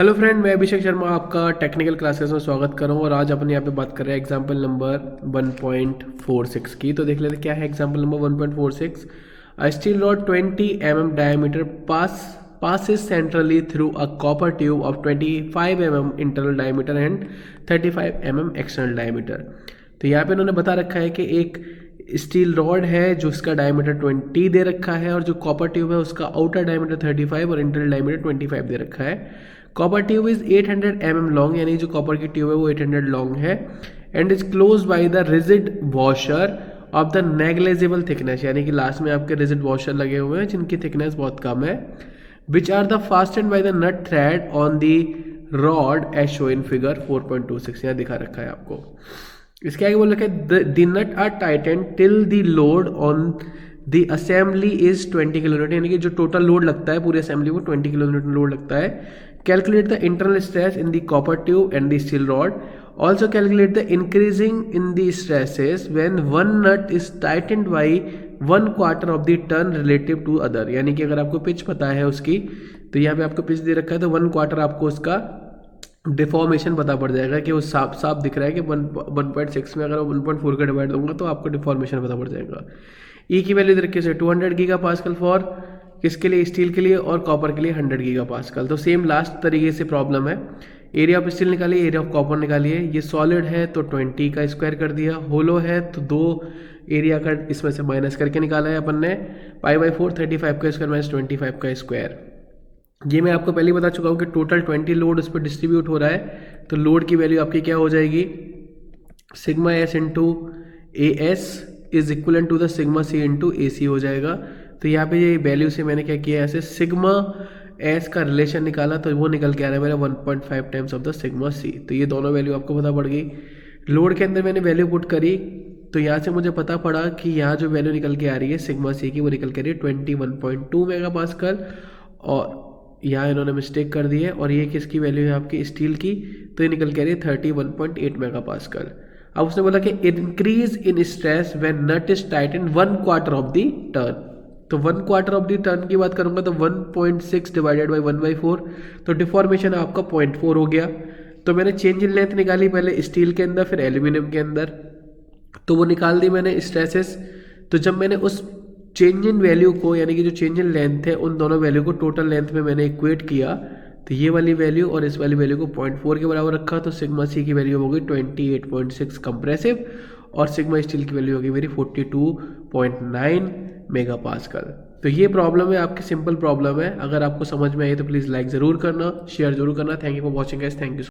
Hello friend, मैं अभिषेक शर्मा आपका technical classes में स्वागत कर रहा हूँ। और आज अपन यहाँ पे बात कर रहे हैं एग्जाम्पल नंबर 1.46 की। तो देख लेते हैं क्या है example number 1.46। A steel rod 20 mm diameter passes centrally through a copper tube of 25 mm internal diameter and 35 mm external diameter। तो यहाँ पे उन्होंने बता रखा है कि एक स्टील रॉड है जो उसका डायमीटर 20 दे रखा है और जो कॉपर ट्यूब है उसका आउटर डायमीटर 35 और इंटरनल डायमीटर 25 दे रखा है। Copper tube is 800 mm long, यानी जो कॉपर की ट्यूब है वो 800 लॉन्ग है and is close by the rigid washer of the negligible thickness, यानी कि लास्ट में आपके रिजिड वॉशर लगे हुए हैं जिनकी थिकनेस बहुत कम है। Which are the fastened by the nut thread on the rod as show in figure 4.26। यहाँ दिखा रखा है आपको। इसके आगे बोल रखा है the nut are tighten till the load on the assembly is 20 kilometre, यानी कि जो टोटल लोड लगता है पूरी असेंबली को 20 किलोमीटर लोड लगता है। Calculate the internal stress in the copper tube and the steel rod. Also calculate the increasing in the stresses when one nut is tightened by 1/4 of the turn relative to other, यानी कि अगर आपको pitch पता है उसकी तो यहाँ पे आपको पिच दे रखा है तो 1/4 आपको उसका डिफॉर्मेशन पता पड़ जाएगा कि वो साफ साफ दिख रहा है कि 1.6 में अगर 1.4 का डिवाइड दूंगा तो आपको डिफॉर्मेशन पता पड़ जाएगा। ई की वैल्यू तरीके से 200 गीगा पास्कल फॉर किसके लिए, स्टील के लिए, और कॉपर के लिए 100 गीगा पास्कल। तो सेम लास्ट तरीके से प्रॉब्लम है। एरिया ऑफ स्टील निकालिए, एरिया ऑफ कॉपर निकालिए। ये सॉलिड है तो 20 का स्क्वायर कर दिया, होलो है तो 2 एरिया का इसमें से माइनस करके निकाला है अपन ने। π/4 35 का स्क्वायर माइनस 25 का स्क्वायर। ये मैं आपको पहले ही बता चुका हूँ कि टोटल 20 लोड उस पर डिस्ट्रीब्यूट हो रहा है तो लोड की वैल्यू आपकी क्या हो जाएगी, sigma S into A S is equal to the sigma C into A C हो जाएगा। तो यहाँ पे ये वैल्यू से मैंने क्या किया, ऐसे सिग्मा एस का रिलेशन निकाला तो वो निकल के आ रहा है मेरा 1.5 times of the sigma C. तो ये दोनों वैल्यू आपको पता पड़ गई। लोड के अंदर मैंने वैल्यू पुट करी तो यहाँ से मुझे पता पड़ा कि यहाँ जो वैल्यू निकल के आ रही है सिग्मा सी की वो निकल के आ रही है 21.2 मेगा पास्कल, और यहाँ इन्होंने मिस्टेक कर दी है। और ये किसकी वैल्यू है आपकी, स्टील की, तो ये निकल के आ रही है 31.8 मेगा पास्कल। अब उसने बोला कि increase in stress when nut is tighten 1/4 of the turn. तो 1/4 ऑफ द टर्न की बात करूंगा तो 1.6 डिवाइडेड बाई 1/4, तो डिफॉर्मेशन आपका 0.4 हो गया। तो मैंने चेंज इन लेंथ निकाली पहले स्टील के अंदर फिर एल्यूमिनियम के अंदर, तो वो निकाल दी मैंने स्ट्रेसेस। तो जब मैंने उस चेंज इन वैल्यू को, यानी कि जो चेंज इन लेंथ है उन दोनों वैल्यू को टोटल लेंथ में मैंने इक्वेट किया तो ये वाली वैल्यू और इस वाली वैल्यू को 0.4 के बराबर रखा तो सिग्मा सी की वैल्यू होगी 28.6 कंप्रेसिव और सिग्मा स्टील की वैल्यू होगी मेरी 42.9 मेगा पास्कल। तो ये प्रॉब्लम है आपकी, सिंपल प्रॉब्लम है। अगर आपको समझ में आए तो प्लीज़ लाइक ज़रूर करना, शेयर जरूर करना। Thank you for watching guys, thank you.